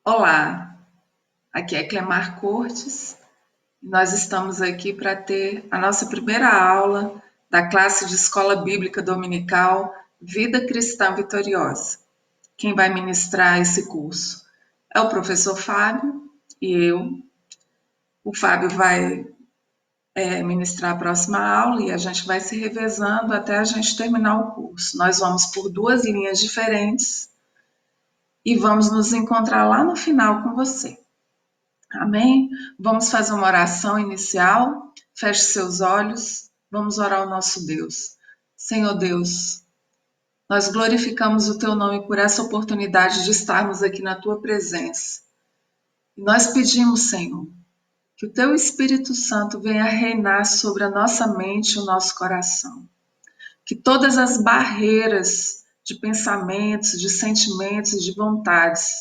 Olá, aqui é Clemar Cortes e nós estamos aqui para ter a nossa primeira aula da classe de Escola Bíblica Dominical Vida Cristã Vitoriosa. Quem vai ministrar esse curso é o professor Fábio e eu. O Fábio vai ministrar a próxima aula e a gente vai se revezando até a gente terminar o curso. Nós vamos por duas linhas diferentes e vamos nos encontrar lá no final com você. Amém? Vamos fazer uma oração inicial. Feche seus olhos. Vamos orar ao nosso Deus. Senhor Deus, nós glorificamos o teu nome por essa oportunidade de estarmos aqui na tua presença. E nós pedimos, Senhor, que o teu Espírito Santo venha reinar sobre a nossa mente e o nosso coração. Que todas as barreiras de pensamentos, de sentimentos, de vontades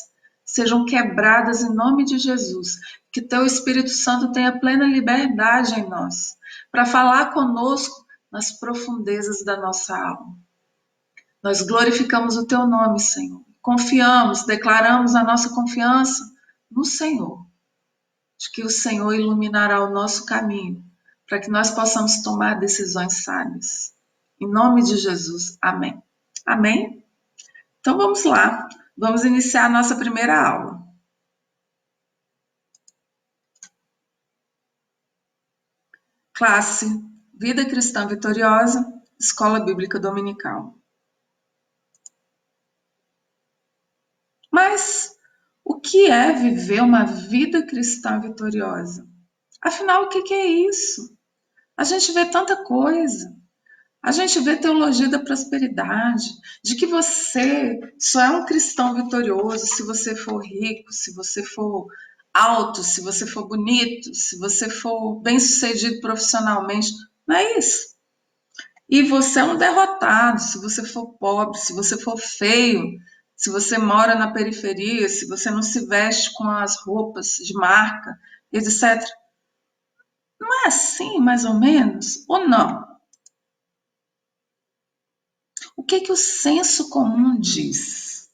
sejam quebradas em nome de Jesus. Que teu Espírito Santo tenha plena liberdade em nós para falar conosco nas profundezas da nossa alma. Nós glorificamos o teu nome, Senhor. Confiamos, declaramos a nossa confiança no Senhor, de que o Senhor iluminará o nosso caminho para que nós possamos tomar decisões sábias. Em nome de Jesus, amém. Amém? Então vamos lá, vamos iniciar a nossa primeira aula. Classe Vida Cristã Vitoriosa, Escola Bíblica Dominical. Mas o que é viver uma vida cristã vitoriosa? Afinal, o que é isso? A gente vê tanta coisa. A gente vê teologia da prosperidade, de que você só é um cristão vitorioso se você for rico, se você for alto, se você for bonito, se você for bem-sucedido profissionalmente. Não é isso. E você é um derrotado se você for pobre, se você for feio, se você mora na periferia, se você não se veste com as roupas de marca, etc. Não é assim, mais ou menos? Ou não? O que o senso comum diz?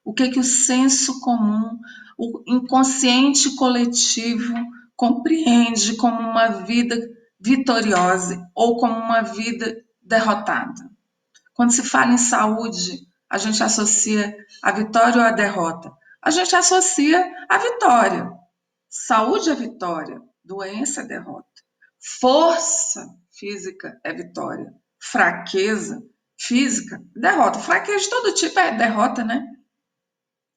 O que o senso comum, o inconsciente coletivo compreende como uma vida vitoriosa ou como uma vida derrotada? Quando se fala em saúde, a gente associa a vitória ou a derrota? A gente associa a vitória. Saúde é vitória, doença é derrota. Força física é vitória. Fraqueza física, derrota. Fraqueza de todo tipo é derrota, né?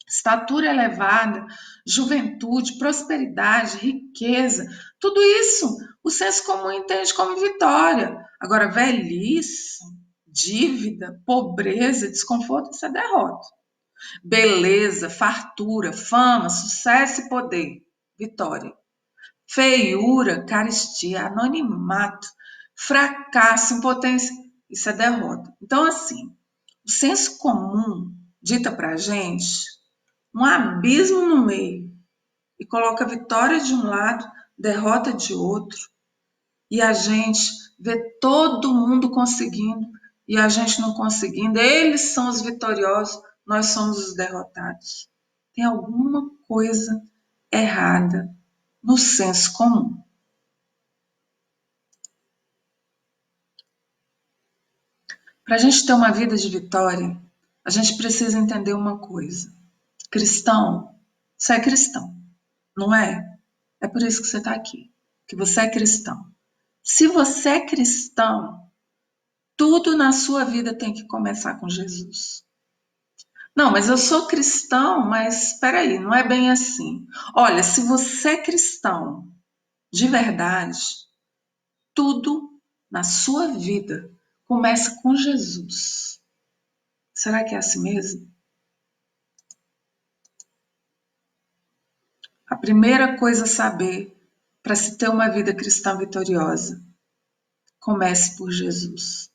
Estatura elevada, juventude, prosperidade, riqueza, tudo isso o senso comum entende como vitória. Agora, velhice, dívida, pobreza, desconforto, isso é derrota. Beleza, fartura, fama, sucesso e poder, vitória. Feiura, carestia, anonimato, fracasso, impotência, isso é derrota. Então, assim, o senso comum dita pra gente um abismo no meio e coloca vitória de um lado, derrota de outro, e a gente vê todo mundo conseguindo e a gente não conseguindo. Eles são os vitoriosos, nós somos os derrotados. Tem alguma coisa errada no senso comum. Para a gente ter uma vida de vitória, a gente precisa entender uma coisa. Cristão, você é cristão, não é? É por isso que você está aqui, que você é cristão. Se você é cristão, tudo na sua vida tem que começar com Jesus. Não, mas eu sou cristão, mas espera aí, não é bem assim. Olha, se você é cristão de verdade, tudo na sua vida começa com Jesus. Será que é assim mesmo? A primeira coisa a saber para se ter uma vida cristã vitoriosa, comece por Jesus.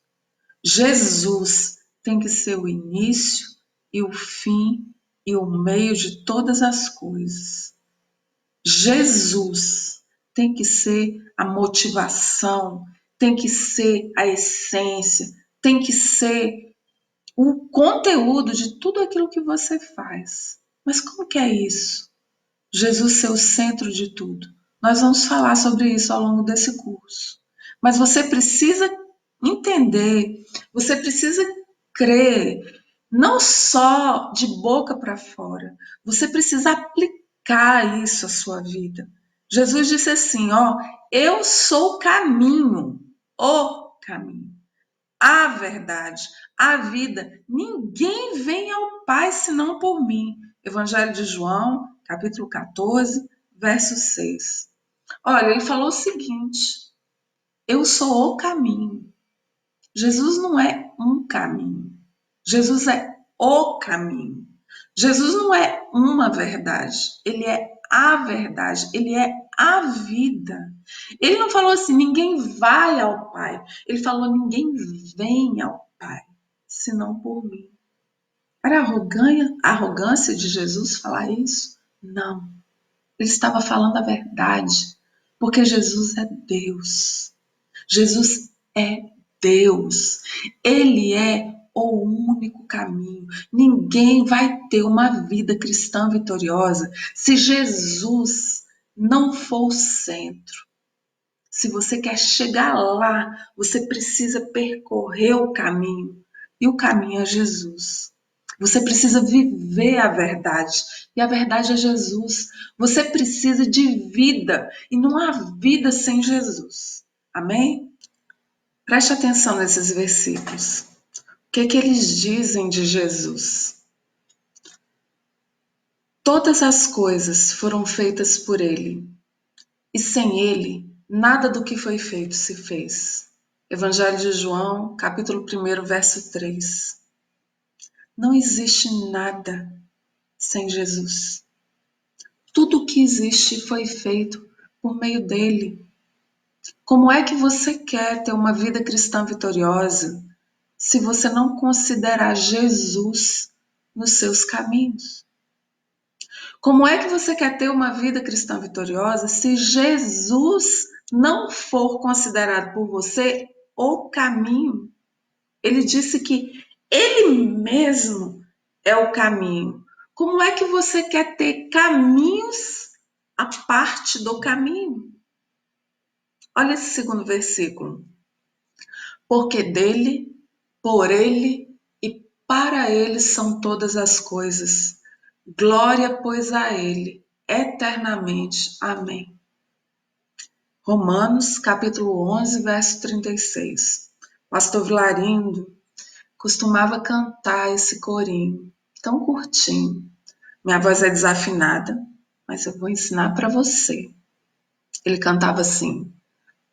Jesus tem que ser o início e o fim e o meio de todas as coisas. Jesus tem que ser a motivação, tem que ser a essência, tem que ser o conteúdo de tudo aquilo que você faz. Mas como que é isso? Jesus ser o centro de tudo. Nós vamos falar sobre isso ao longo desse curso. Mas você precisa entender, você precisa crer, não só de boca para fora, você precisa aplicar isso à sua vida. Jesus disse assim, ó, eu sou o caminho, a verdade, a vida. Ninguém vem ao Pai senão por mim. Evangelho de João, capítulo 14, verso 6. Olha, ele falou o seguinte: eu sou o caminho. Jesus não é um caminho. Jesus é o caminho. Jesus não é uma verdade. Ele é a verdade. Ele é a vida. Ele não falou assim, ninguém vai ao Pai. Ele falou, ninguém vem ao Pai, senão por mim. Era arrogância de Jesus falar isso? Não. Ele estava falando a verdade. Porque Jesus é Deus. Jesus é Deus. Ele é o único caminho. Ninguém vai ter uma vida cristã vitoriosa se Jesus não for o centro. Se você quer chegar lá, você precisa percorrer o caminho. E o caminho é Jesus. Você precisa viver a verdade. E a verdade é Jesus. Você precisa de vida. E não há vida sem Jesus. Amém? Preste atenção nesses versículos. O que eles dizem de Jesus? Todas as coisas foram feitas por ele, e sem ele, nada do que foi feito se fez. Evangelho de João, capítulo 1, verso 3. Não existe nada sem Jesus. Tudo o que existe foi feito por meio dele. Como é que você quer ter uma vida cristã vitoriosa se você não considerar Jesus nos seus caminhos? Como é que você quer ter uma vida cristã vitoriosa se Jesus não for considerado por você o caminho? Ele disse que ele mesmo é o caminho. Como é que você quer ter caminhos à parte do caminho? Olha esse segundo versículo. Porque dele, por ele e para ele são todas as coisas. Glória, pois, a ele, eternamente. Amém. Romanos, capítulo 11, verso 36. Pastor Vilarindo costumava cantar esse corinho, tão curtinho. Minha voz é desafinada, mas eu vou ensinar para você. Ele cantava assim: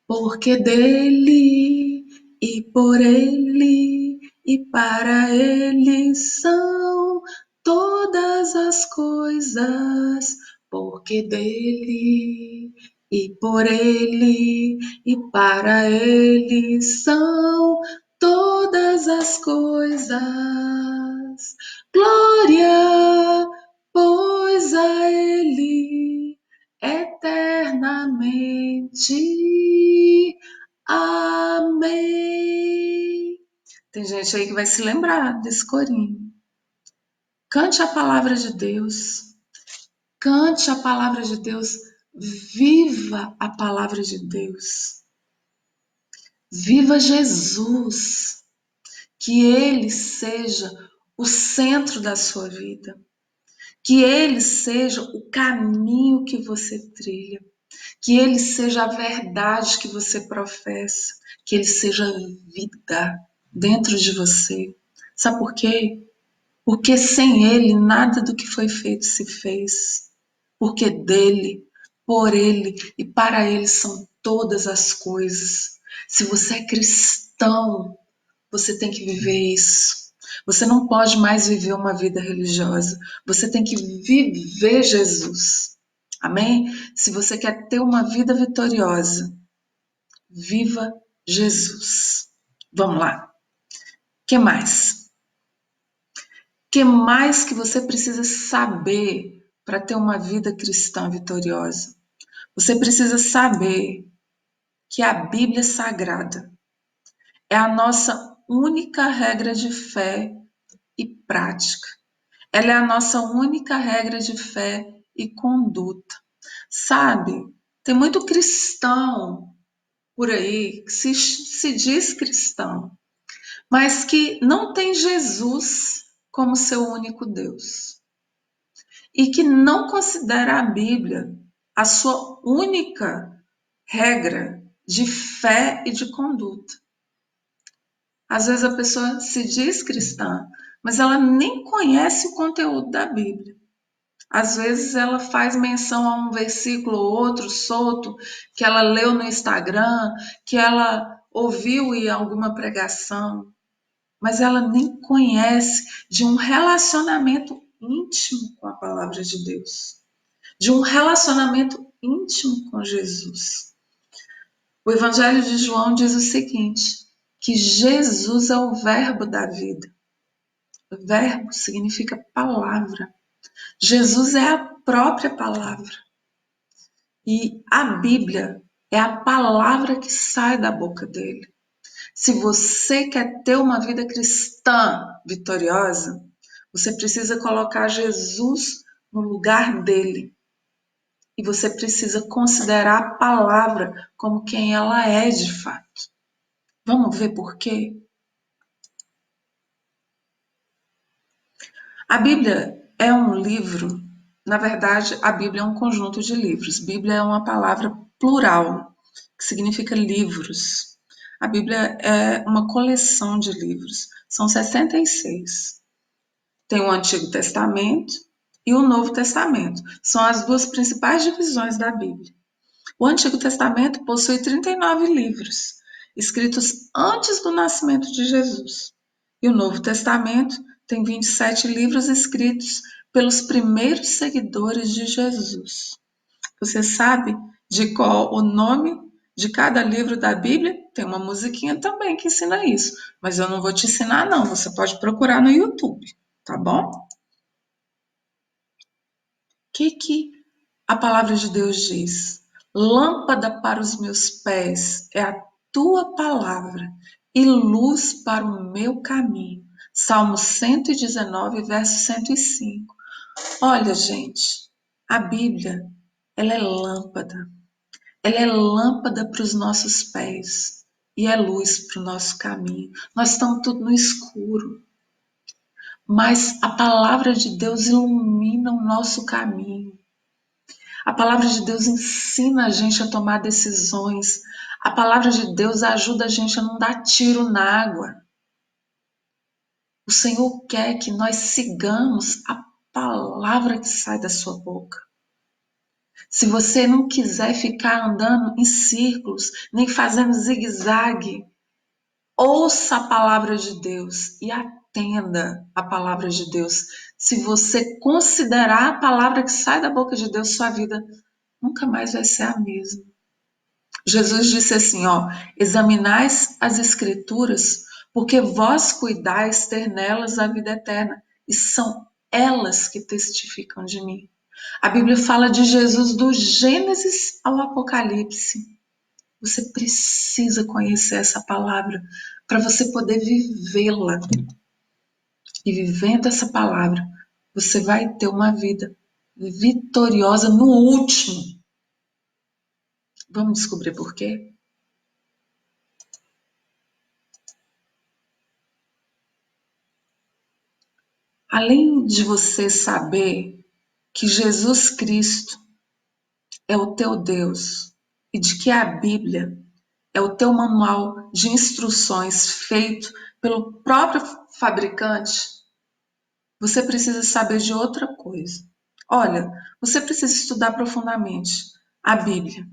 porque dele e por ele e para ele são todas as coisas, porque dele e por ele e para ele são todas as coisas. Glória, pois a ele eternamente. Amém. Tem gente aí que vai se lembrar desse corinho. Cante a palavra de Deus. Cante a palavra de Deus. Viva a palavra de Deus. Viva Jesus. Que Ele seja o centro da sua vida. Que Ele seja o caminho que você trilha. Que Ele seja a verdade que você professa. Que Ele seja vida dentro de você. Sabe por quê? Porque sem Ele, nada do que foi feito se fez. Porque dele, por Ele e para Ele são todas as coisas. Se você é cristão, você tem que viver isso. Você não pode mais viver uma vida religiosa. Você tem que viver Jesus. Amém? Se você quer ter uma vida vitoriosa, viva Jesus. Vamos lá. O que mais? O que mais que você precisa saber para ter uma vida cristã vitoriosa? Você precisa saber que a Bíblia Sagrada é a nossa única regra de fé e prática. Ela é a nossa única regra de fé e conduta. Sabe, tem muito cristão por aí que se diz cristão, mas que não tem Jesus como seu único Deus e que não considera a Bíblia a sua única regra de fé e de conduta. Às vezes a pessoa se diz cristã, mas ela nem conhece o conteúdo da Bíblia. Às vezes ela faz menção a um versículo ou outro solto que ela leu no Instagram, que ela ouviu em alguma pregação, mas ela nem conhece de um relacionamento íntimo com a palavra de Deus, de um relacionamento íntimo com Jesus. O Evangelho de João diz o seguinte, que Jesus é o verbo da vida. O verbo significa palavra. Jesus é a própria palavra. E a Bíblia é a palavra que sai da boca dele. Se você quer ter uma vida cristã vitoriosa, você precisa colocar Jesus no lugar dele. E você precisa considerar a palavra como quem ela é de fato. Vamos ver por quê? A Bíblia é um livro, na verdade, a Bíblia é um conjunto de livros. Bíblia é uma palavra plural, que significa livros. A Bíblia é uma coleção de livros, são 66. Tem o Antigo Testamento e o Novo Testamento, são as duas principais divisões da Bíblia. O Antigo Testamento possui 39 livros, escritos antes do nascimento de Jesus. E o Novo Testamento tem 27 livros escritos pelos primeiros seguidores de Jesus. Você sabe de qual o nome de cada livro da Bíblia? Tem uma musiquinha também que ensina isso, mas eu não vou te ensinar não, você pode procurar no YouTube, tá bom? O que a palavra de Deus diz? Lâmpada para os meus pés é a tua palavra e luz para o meu caminho. Salmo 119, verso 105. Olha, gente, a Bíblia, ela é lâmpada. Ela é lâmpada para os nossos pés e é luz para o nosso caminho. Nós estamos tudo no escuro, mas a palavra de Deus ilumina o nosso caminho. A palavra de Deus ensina a gente a tomar decisões. A palavra de Deus ajuda a gente a não dar tiro na água. O Senhor quer que nós sigamos a palavra que sai da sua boca. Se você não quiser ficar andando em círculos, nem fazendo zigue-zague, ouça a palavra de Deus e atenda a palavra de Deus. Se você considerar a palavra que sai da boca de Deus, sua vida nunca mais vai ser a mesma. Jesus disse assim, examinais as escrituras, porque vós cuidais ter nelas a vida eterna, e são elas que testificam de mim. A Bíblia fala de Jesus do Gênesis ao Apocalipse. Você precisa conhecer essa palavra para você poder vivê-la. E vivendo essa palavra, você vai ter uma vida vitoriosa no último. Vamos descobrir por quê? Além de você saber que Jesus Cristo é o teu Deus e de que a Bíblia é o teu manual de instruções feito pelo próprio fabricante, você precisa saber de outra coisa. Olha, você precisa estudar profundamente a Bíblia,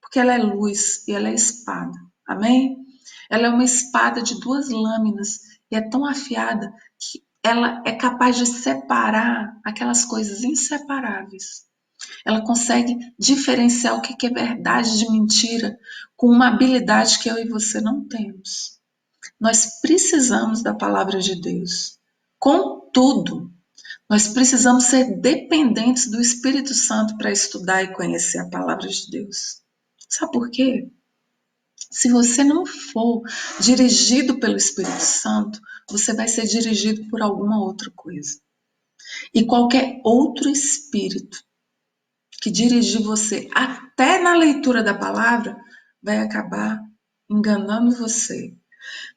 porque ela é luz e ela é espada. Amém? Ela é uma espada de duas lâminas e é tão afiada que ela é capaz de separar aquelas coisas inseparáveis. Ela consegue diferenciar o que é verdade de mentira com uma habilidade que eu e você não temos. Nós precisamos da palavra de Deus. Contudo, nós precisamos ser dependentes do Espírito Santo para estudar e conhecer a palavra de Deus. Sabe por quê? Se você não for dirigido pelo Espírito Santo, você vai ser dirigido por alguma outra coisa. E qualquer outro espírito que dirigir você até na leitura da palavra, vai acabar enganando você,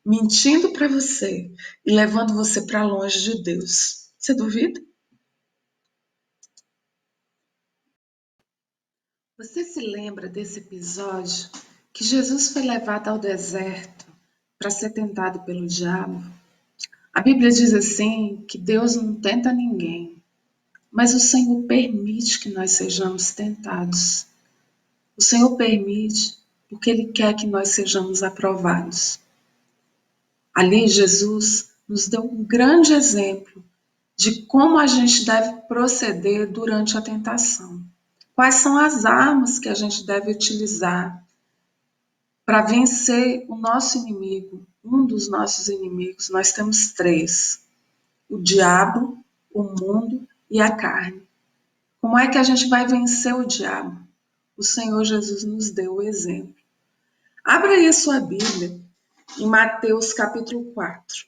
mentindo para você e levando você para longe de Deus. Você duvida? Você se lembra desse episódio que Jesus foi levado ao deserto para ser tentado pelo diabo? A Bíblia diz assim que Deus não tenta ninguém, mas o Senhor permite que nós sejamos tentados. O Senhor permite porque Ele quer que nós sejamos aprovados. Ali Jesus nos deu um grande exemplo de como a gente deve proceder durante a tentação. Quais são as armas que a gente deve utilizar para vencer o nosso inimigo, um dos nossos inimigos? Nós temos três: o diabo, o mundo e a carne. Como é que a gente vai vencer o diabo? O Senhor Jesus nos deu o exemplo. Abra aí a sua Bíblia em Mateus capítulo 4.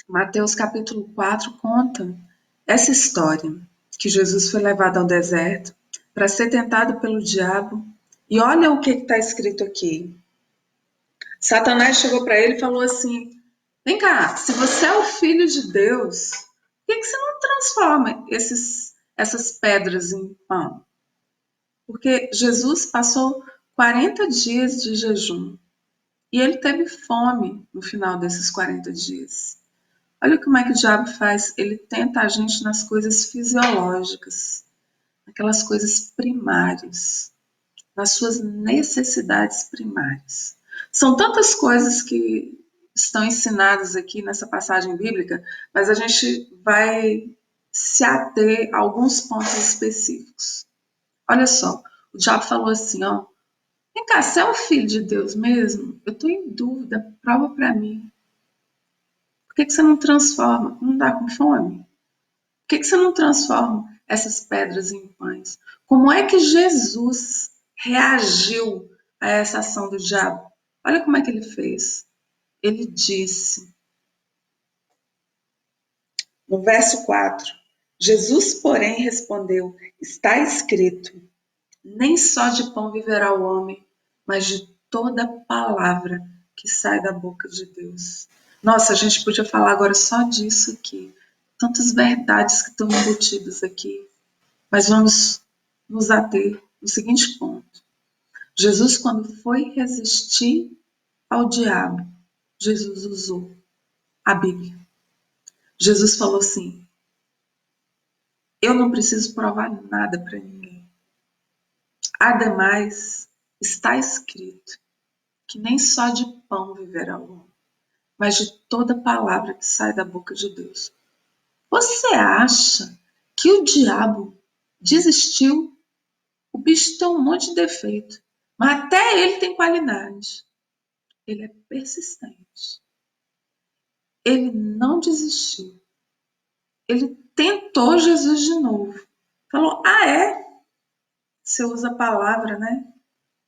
Mateus capítulo 4 conta essa história, que Jesus foi levado ao deserto para ser tentado pelo diabo. E olha o que está escrito aqui. Satanás chegou para ele e falou assim: vem cá, se você é o filho de Deus, por que você não transforma essas pedras em pão? Porque Jesus passou 40 dias de jejum e ele teve fome no final desses 40 dias. Olha como é que o diabo faz. Ele tenta a gente nas coisas fisiológicas, naquelas coisas primárias, nas suas necessidades primárias. São tantas coisas que estão ensinadas aqui nessa passagem bíblica, mas a gente vai se ater a alguns pontos específicos. Olha só, o diabo falou assim, ó, vem cá, você é o filho de Deus mesmo? Eu estou em dúvida, prova para mim. Por que você não transforma? Não dá com fome? Por que você não transforma essas pedras em pães? Como é que Jesus reagiu a essa ação do diabo? Olha como é que ele fez. Ele disse, no verso 4, Jesus, porém, respondeu, está escrito, nem só de pão viverá o homem, mas de toda palavra que sai da boca de Deus. Nossa, a gente podia falar agora só disso aqui. Tantas verdades que estão embutidas aqui. Mas vamos nos ater no seguinte ponto. Jesus, quando foi resistir ao diabo, Jesus usou a Bíblia. Jesus falou assim, eu não preciso provar nada para ninguém. Ademais, está escrito que nem só de pão viverá o homem, mas de toda palavra que sai da boca de Deus. Você acha que o diabo desistiu? O bicho tem um monte de defeito, mas até ele tem qualidade. Ele é persistente. Ele não desistiu. Ele tentou Jesus de novo. Falou, é? Você usa a palavra, né?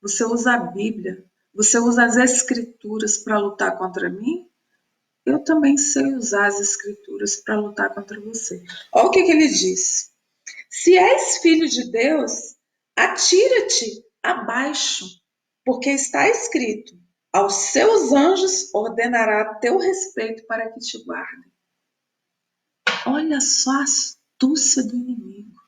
Você usa a Bíblia. Você usa as escrituras para lutar contra mim? Eu também sei usar as escrituras para lutar contra você. Olha o que ele disse. Se és filho de Deus, atira-te abaixo, porque está escrito, aos seus anjos ordenará a teu respeito para que te guardem. Olha só a astúcia do inimigo.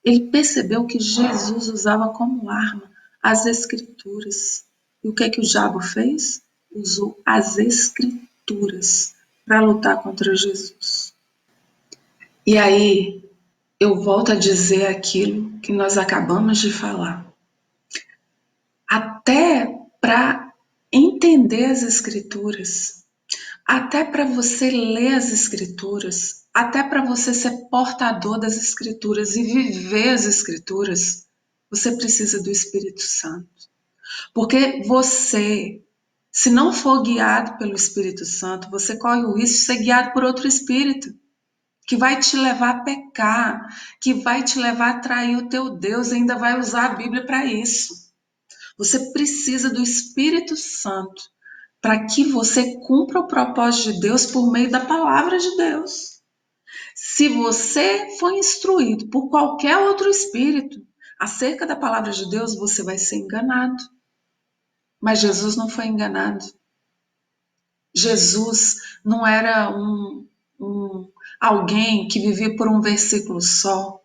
Ele percebeu que Jesus usava como arma as escrituras. E o que é que o diabo fez? Usou as escrituras para lutar contra Jesus. E aí, eu volto a dizer aquilo que nós acabamos de falar. Até para entender as escrituras, até para você ler as escrituras, até para você ser portador das escrituras e viver as escrituras, você precisa do Espírito Santo. Porque você, se não for guiado pelo Espírito Santo, você corre o risco de ser guiado por outro espírito, que vai te levar a pecar, que vai te levar a trair o teu Deus e ainda vai usar a Bíblia para isso. Você precisa do Espírito Santo para que você cumpra o propósito de Deus por meio da palavra de Deus. Se você for instruído por qualquer outro espírito acerca da palavra de Deus, você vai ser enganado. Mas Jesus não foi enganado. Jesus não era alguém que vivia por um versículo só.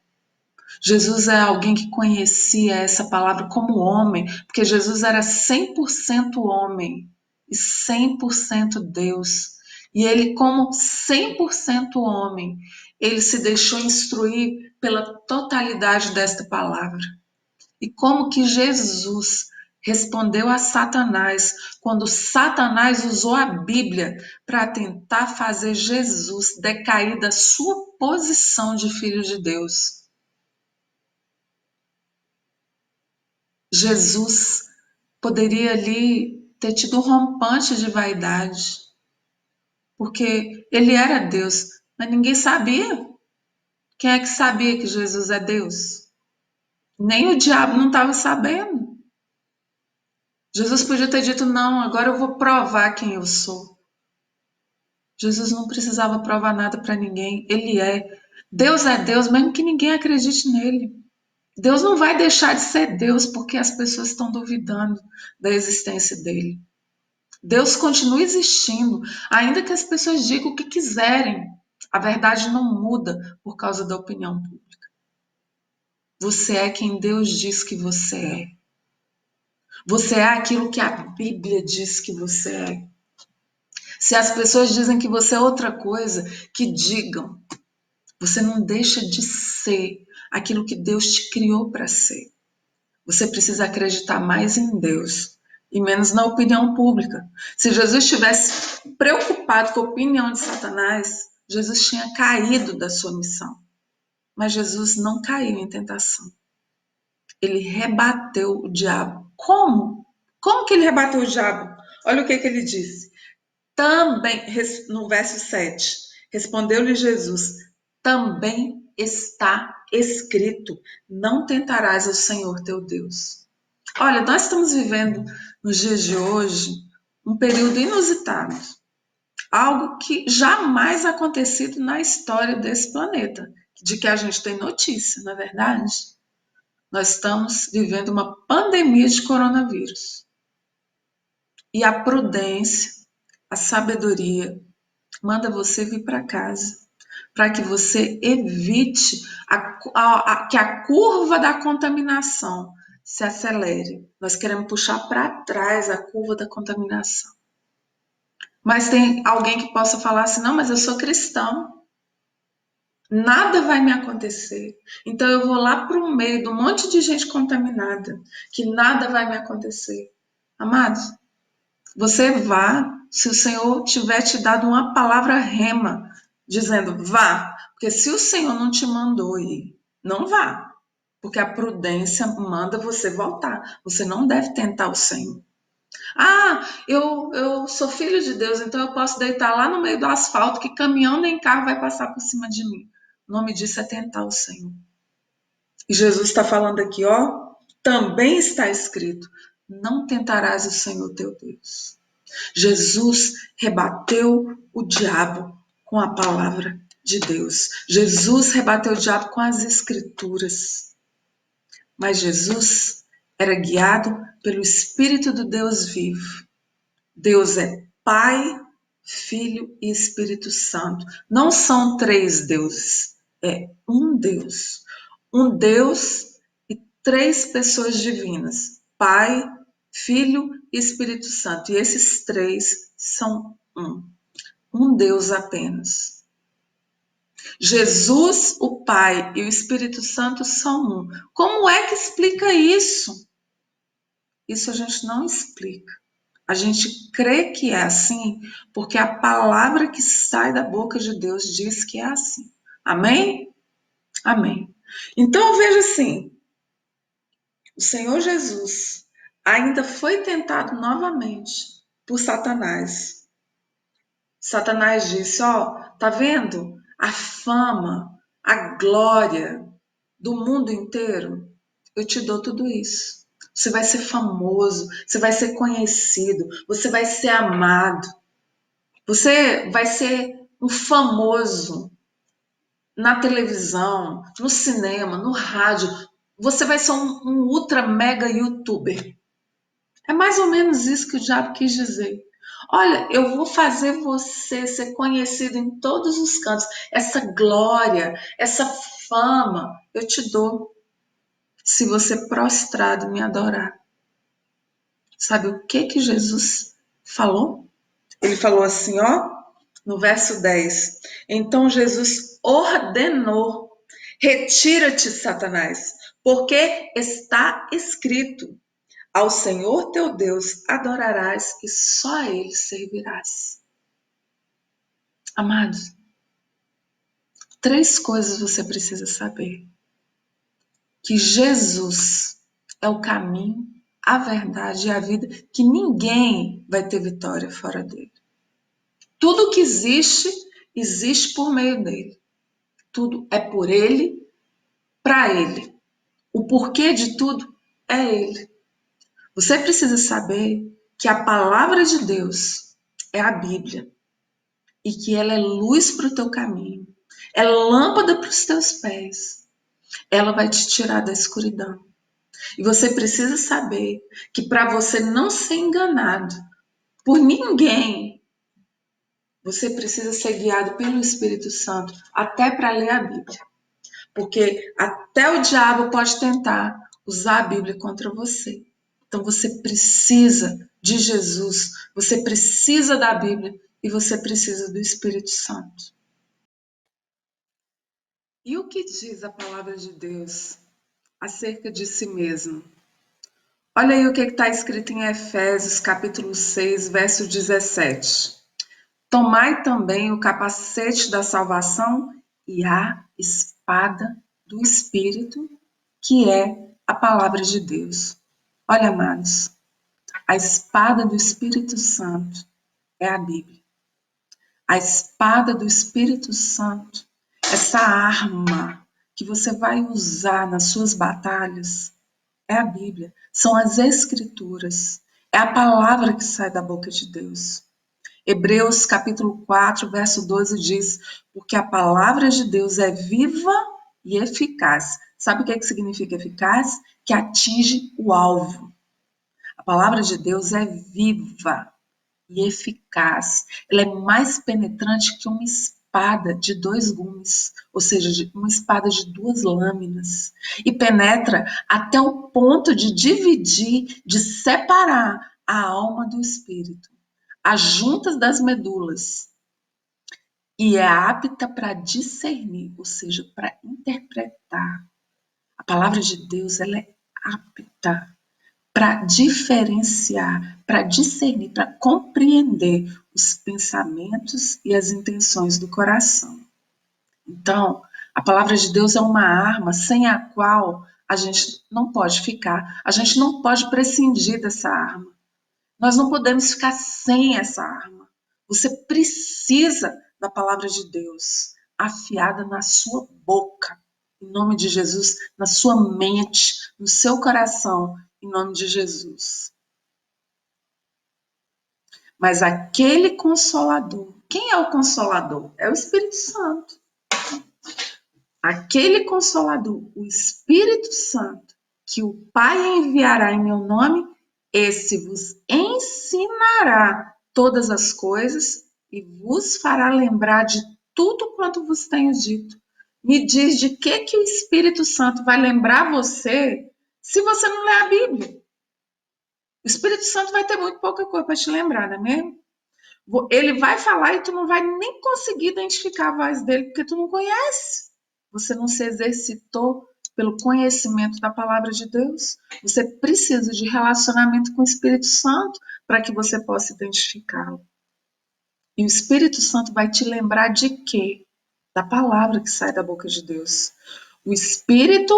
Jesus é alguém que conhecia essa palavra como homem, porque Jesus era 100% homem e 100% Deus. E ele, como 100% homem, ele se deixou instruir pela totalidade desta palavra. E como que Jesus respondeu a Satanás quando Satanás usou a Bíblia para tentar fazer Jesus decair da sua posição de filho de Deus. Jesus poderia ali ter tido um rompante de vaidade, porque ele era Deus, mas ninguém sabia. Quem é que sabia que Jesus é Deus? Nem o diabo não estava sabendo. Jesus podia ter dito, não, agora eu vou provar quem eu sou. Jesus não precisava provar nada para ninguém, ele é. Deus é Deus, mesmo que ninguém acredite nele. Deus não vai deixar de ser Deus porque as pessoas estão duvidando da existência dele. Deus continua existindo, ainda que as pessoas digam o que quiserem. A verdade não muda por causa da opinião pública. Você é quem Deus diz que você é. Você é aquilo que a Bíblia diz que você é. Se as pessoas dizem que você é outra coisa, que digam. Você não deixa de ser aquilo que Deus te criou para ser. Você precisa acreditar mais em Deus e menos na opinião pública. Se Jesus estivesse preocupado com a opinião de Satanás, Jesus tinha caído da sua missão. Mas Jesus não caiu em tentação. Ele rebateu o diabo. Como? Como que ele rebateu o diabo? Olha o que ele disse. Também, no verso 7, respondeu-lhe Jesus, também está escrito, não tentarás o Senhor teu Deus. Olha, nós estamos vivendo nos dias de hoje um período inusitado, algo que jamais acontecido na história desse planeta, de que a gente tem notícia, não é verdade? Nós estamos vivendo uma pandemia de coronavírus. E a prudência, a sabedoria, manda você vir para casa, para que você evite que a curva da contaminação se acelere. Nós queremos puxar para trás a curva da contaminação. Mas tem alguém que possa falar assim, não, mas eu sou cristão, nada vai me acontecer. Então eu vou lá para o meio de um monte de gente contaminada, que nada vai me acontecer. Amados, você vá se o Senhor tiver te dado uma palavra rema, dizendo vá, porque se o Senhor não te mandou ir, não vá, porque a prudência manda você voltar. Você não deve tentar o Senhor. Ah, eu sou filho de Deus, então eu posso deitar lá no meio do asfalto que caminhão nem carro vai passar por cima de mim. O nome disso é tentar o Senhor. E Jesus está falando aqui, ó, também está escrito, não tentarás o Senhor teu Deus. Jesus rebateu o diabo com a palavra de Deus. Jesus rebateu o diabo com as escrituras. Mas Jesus era guiado pelo Espírito do Deus vivo. Deus é Pai, Filho e Espírito Santo. Não são três deuses, é um Deus. Um Deus e três pessoas divinas: Pai, Filho e Espírito Santo. E esses três são um Deus apenas. Jesus, o Pai e o Espírito Santo são um. Como é que explica isso? Isso a gente não explica. A gente crê que é assim, porque a palavra que sai da boca de Deus diz que é assim. Amém? Amém. Então veja assim, o Senhor Jesus ainda foi tentado novamente por Satanás. Satanás disse, ó, tá vendo? A fama, a glória do mundo inteiro, eu te dou tudo isso. Você vai ser famoso, você vai ser conhecido, você vai ser amado. Você vai ser um famoso. na televisão, no cinema, no rádio, você vai ser um ultra mega youtuber. É mais ou menos isso que o diabo quis dizer. Olha, eu vou fazer você ser conhecido em todos os cantos. Essa glória, essa fama, eu te dou se você prostrado me adorar. Sabe o que Jesus falou? Ele falou assim, ó, no verso 10. Então Jesus ordenou: retira-te, Satanás, porque está escrito: ao Senhor teu Deus adorarás e só a Ele servirás. Amados, 3 coisas você precisa saber. Que Jesus é o caminho, a verdade e a vida, que ninguém vai ter vitória fora dele. Tudo que existe, existe por meio dele. Tudo é por ele, para ele. O porquê de tudo é ele. Você precisa saber que a palavra de Deus é a Bíblia e que ela é luz para o teu caminho, é lâmpada para os teus pés. Ela vai te tirar da escuridão. E você precisa saber que para você não ser enganado por ninguém, você precisa ser guiado pelo Espírito Santo até para ler a Bíblia. Porque até o diabo pode tentar usar a Bíblia contra você. Então você precisa de Jesus, você precisa da Bíblia e você precisa do Espírito Santo. E o que diz a palavra de Deus acerca de si mesmo? Olha aí o que está escrito em Efésios capítulo 6, verso 17. Tomai também o capacete da salvação e a espada do Espírito, que é a palavra de Deus. Olha, amados, a espada do Espírito Santo é a Bíblia. A espada do Espírito Santo, essa arma que você vai usar nas suas batalhas, é a Bíblia, são as Escrituras, é a palavra que sai da boca de Deus. Hebreus capítulo 4, verso 12 diz: porque a palavra de Deus é viva e eficaz. Sabe o que significa eficaz? Que atinge o alvo. A palavra de Deus é viva e eficaz. Ela é mais penetrante que uma espada de 2 gumes, ou seja, uma espada de 2 lâminas, e penetra até o ponto de dividir, de separar a alma do espírito, as juntas das medulas, e é apta para discernir, ou seja, para interpretar. A palavra de Deus, ela é apta para diferenciar, para discernir, para compreender os pensamentos e as intenções do coração. Então, a palavra de Deus é uma arma sem a qual a gente não pode ficar, a gente não pode prescindir dessa arma. Nós não podemos ficar sem essa arma. Você precisa da palavra de Deus afiada na sua boca, em nome de Jesus, na sua mente, no seu coração, em nome de Jesus. Mas aquele Consolador, quem é o Consolador? É o Espírito Santo. Aquele Consolador, o Espírito Santo, que o Pai enviará em meu nome, esse vos ensinará todas as coisas e vos fará lembrar de tudo quanto vos tenho dito. Me diz de que o Espírito Santo vai lembrar você se você não ler a Bíblia. O Espírito Santo vai ter muito pouca coisa para te lembrar, não é mesmo? Ele vai falar e tu não vai nem conseguir identificar a voz dele, porque tu não conhece. Você não se exercitou pelo conhecimento da palavra de Deus. Você precisa de relacionamento com o Espírito Santo para que você possa identificá-lo. E o Espírito Santo vai te lembrar de quê? Da palavra que sai da boca de Deus. O Espírito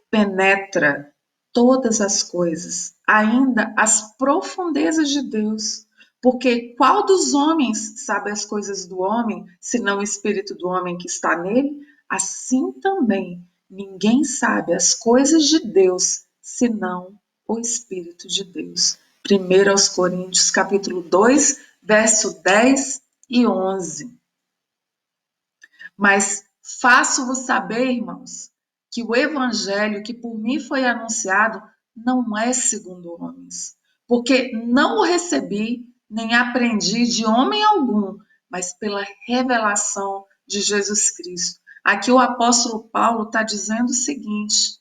penetra todas as coisas, ainda as profundezas de Deus. Porque qual dos homens sabe as coisas do homem, senão o Espírito do homem que está nele? Assim também, ninguém sabe as coisas de Deus, senão o Espírito de Deus. 1 aos Coríntios, capítulo 2, verso 10 e 11. Mas Faço-vos saber, irmãos, que o evangelho que por mim foi anunciado não é segundo homens, porque não o recebi nem aprendi de homem algum, mas pela revelação de Jesus Cristo. Aqui o apóstolo Paulo está dizendo o seguinte: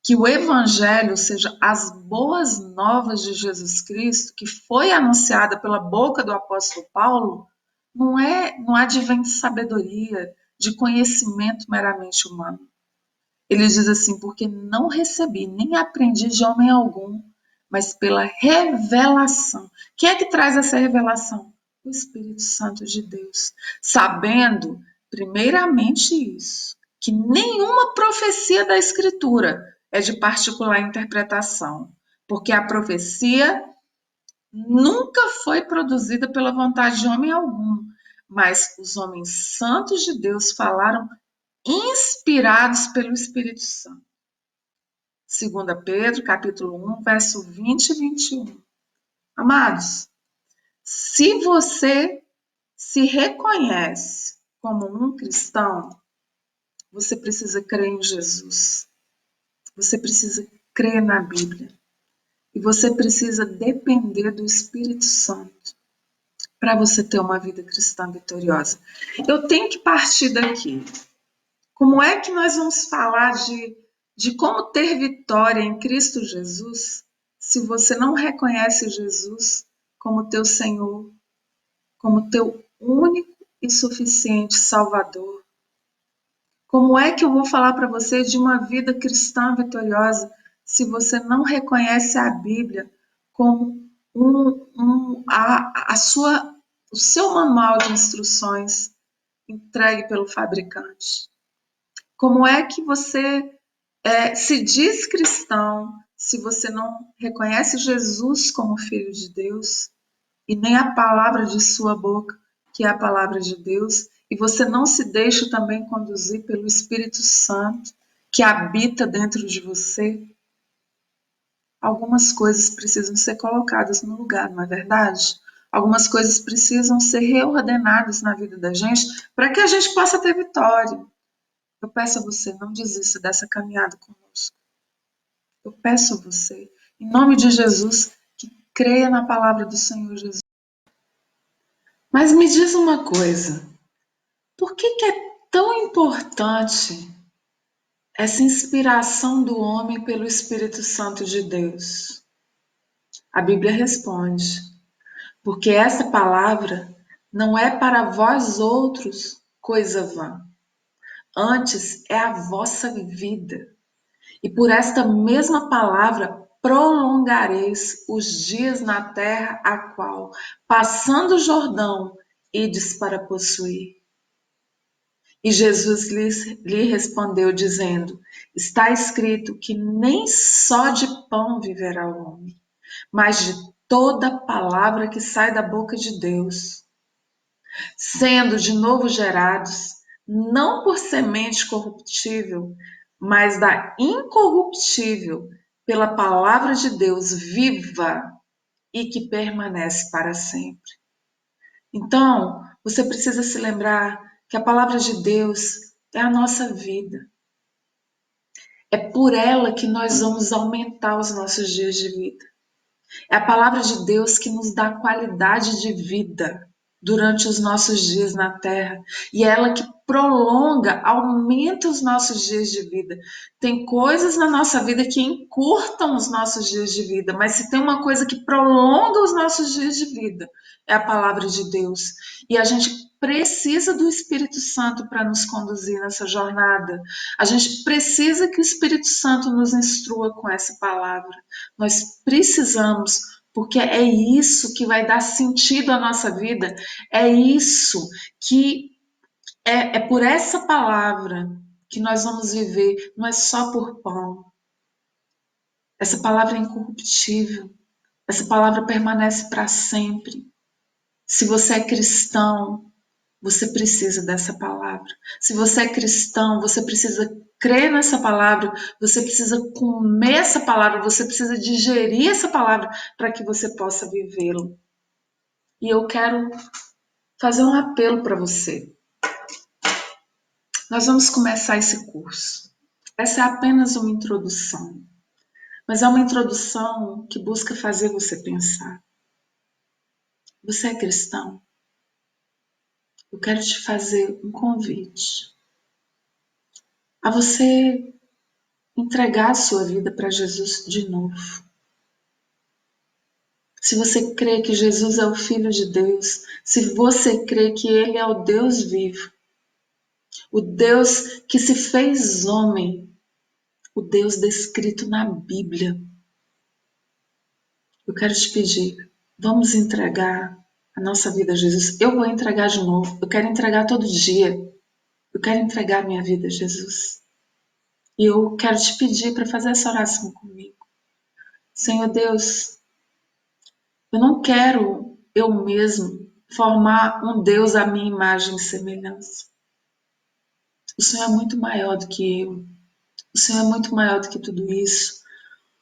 que o evangelho, ou seja, as boas novas de Jesus Cristo, que foi anunciada pela boca do apóstolo Paulo, não advém de sabedoria, de conhecimento meramente humano. Ele diz assim: porque não recebi, nem aprendi de homem algum, mas pela revelação. Quem é que traz essa revelação? O Espírito Santo de Deus. Sabendo, primeiramente, isso, que nenhuma profecia da Escritura é de particular interpretação, porque a profecia nunca foi produzida pela vontade de homem algum, mas os homens santos de Deus falaram inspirados pelo Espírito Santo. 2 Pedro, capítulo 1, verso 20 e 21. Amados, se você se reconhece como um cristão, você precisa crer em Jesus. Você precisa crer na Bíblia. E você precisa depender do Espírito Santo para você ter uma vida cristã vitoriosa. Eu tenho que partir daqui. Como é que nós vamos falar de como ter vitória em Cristo Jesus se você não reconhece Jesus como teu Senhor, como teu único e suficiente Salvador? Como é que eu vou falar para você de uma vida cristã vitoriosa se você não reconhece a Bíblia como o seu manual de instruções entregue pelo fabricante? Como é que você se diz cristão se você não reconhece Jesus como Filho de Deus e nem a palavra de sua boca, que é a palavra de Deus, e você não se deixa também conduzir pelo Espírito Santo que habita dentro de você? Algumas coisas precisam ser colocadas no lugar, não é verdade? Algumas coisas precisam ser reordenadas na vida da gente para que a gente possa ter vitória. Eu peço a você, não desista dessa caminhada conosco. Eu peço a você, em nome de Jesus, que creia na palavra do Senhor Jesus. Mas me diz uma coisa, por que é tão importante essa inspiração do homem pelo Espírito Santo de Deus? A Bíblia responde: porque essa palavra não é para vós outros coisa vã, antes é a vossa vida. E por esta mesma palavra prolongareis os dias na terra a qual, passando o Jordão, ides para possuir. E Jesus lhe respondeu, dizendo: está escrito que nem só de pão viverá o homem, mas de toda palavra que sai da boca de Deus. Sendo de novo gerados, não por semente corruptível, mas da incorruptível, pela palavra de Deus viva e que permanece para sempre. Então, você precisa se lembrar que a palavra de Deus é a nossa vida. É por ela que nós vamos aumentar os nossos dias de vida. É a palavra de Deus que nos dá qualidade de vida durante os nossos dias na terra. E é ela que prolonga, aumenta os nossos dias de vida. Tem coisas na nossa vida que encurtam os nossos dias de vida, mas se tem uma coisa que prolonga os nossos dias de vida, é a palavra de Deus. E a gente precisa do Espírito Santo para nos conduzir nessa jornada. A gente precisa que o Espírito Santo nos instrua com essa palavra. Nós precisamos, porque é isso que vai dar sentido à nossa vida, é isso que é por essa palavra que nós vamos viver, não é só por pão. Essa palavra é incorruptível, essa palavra permanece para sempre. Se você é cristão, você precisa dessa palavra. Se você é cristão, você precisa crer nessa palavra, você precisa comer essa palavra, você precisa digerir essa palavra para que você possa vivê-la. E eu quero fazer um apelo para você. Nós vamos começar esse curso. Essa é apenas uma introdução, mas é uma introdução que busca fazer você pensar. Você é cristão? Eu quero te fazer um convite a você entregar a sua vida para Jesus de novo. Se você crê que Jesus é o Filho de Deus, se você crê que Ele é o Deus vivo, o Deus que se fez homem, o Deus descrito na Bíblia, eu quero te pedir, vamos entregar a nossa vida a Jesus. Eu vou entregar de novo, eu quero entregar todo dia, eu quero entregar a minha vida a Jesus. E eu quero te pedir para fazer essa oração comigo. Senhor Deus, eu não quero eu mesmo formar um Deus à minha imagem e semelhança. O Senhor é muito maior do que eu. O Senhor é muito maior do que tudo isso.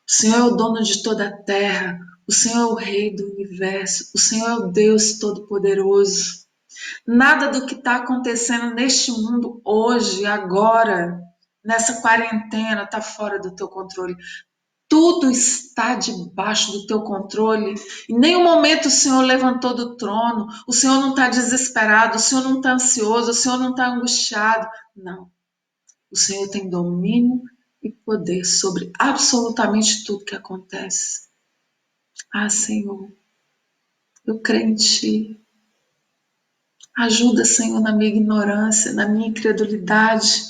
O Senhor é o dono de toda a terra. O Senhor é o Rei do universo. O Senhor é o Deus Todo-Poderoso. Nada do que está acontecendo neste mundo hoje, agora, nessa quarentena, está fora do teu controle. Tudo está debaixo do teu controle. Em nenhum momento o Senhor levantou do trono. O Senhor não está desesperado. O Senhor não está ansioso. O Senhor não está angustiado. Não. O Senhor tem domínio e poder sobre absolutamente tudo que acontece. Ah, Senhor, eu creio em Ti. Ajuda, Senhor, na minha ignorância, na minha incredulidade.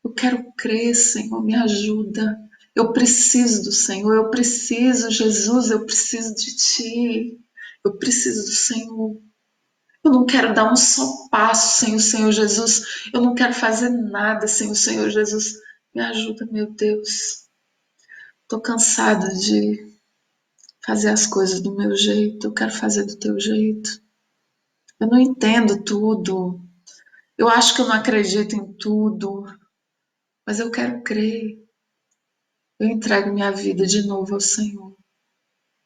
Eu quero crer, Senhor, me ajuda. Eu preciso do Senhor, eu preciso, Jesus, eu preciso de Ti. Eu preciso do Senhor. Eu não quero dar um só passo sem o Senhor Jesus. Eu não quero fazer nada sem o Senhor Jesus. Me ajuda, meu Deus. Estou cansada de fazer as coisas do meu jeito. Eu quero fazer do Teu jeito. Eu não entendo tudo. Eu acho que eu não acredito em tudo. Mas eu quero crer. Eu entrego minha vida de novo ao Senhor.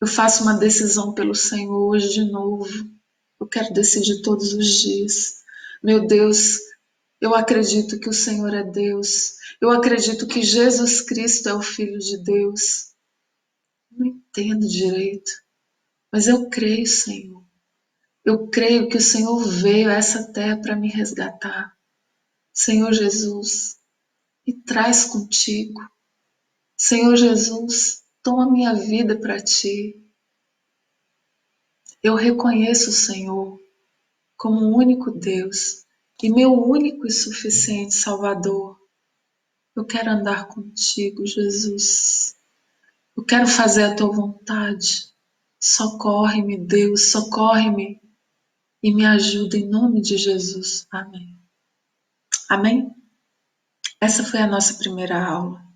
Eu faço uma decisão pelo Senhor hoje de novo. Eu quero decidir todos os dias. Meu Deus, eu acredito que o Senhor é Deus. Eu acredito que Jesus Cristo é o Filho de Deus. Eu não entendo direito, mas eu creio, Senhor. Eu creio que o Senhor veio a essa terra para me resgatar. Senhor Jesus, me traz contigo. Senhor Jesus, toma minha vida para Ti. Eu reconheço o Senhor como o único Deus e meu único e suficiente Salvador. Eu quero andar contigo, Jesus. Eu quero fazer a tua vontade. Socorre-me, Deus, socorre-me e me ajuda em nome de Jesus. Amém. Amém? Essa foi a nossa primeira aula.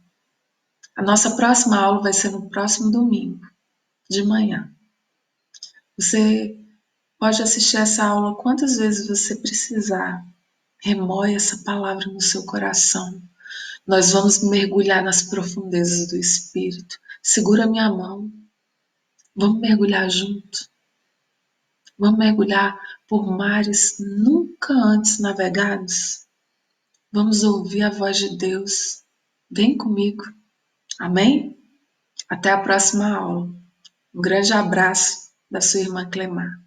A nossa próxima aula vai ser no próximo domingo, de manhã. Você pode assistir essa aula quantas vezes você precisar. Remoe essa palavra no seu coração. Nós vamos mergulhar nas profundezas do Espírito. Segura minha mão. Vamos mergulhar junto. Vamos mergulhar por mares nunca antes navegados. Vamos ouvir a voz de Deus. Vem comigo. Amém? Até a próxima aula. Um grande abraço da sua irmã Clemar.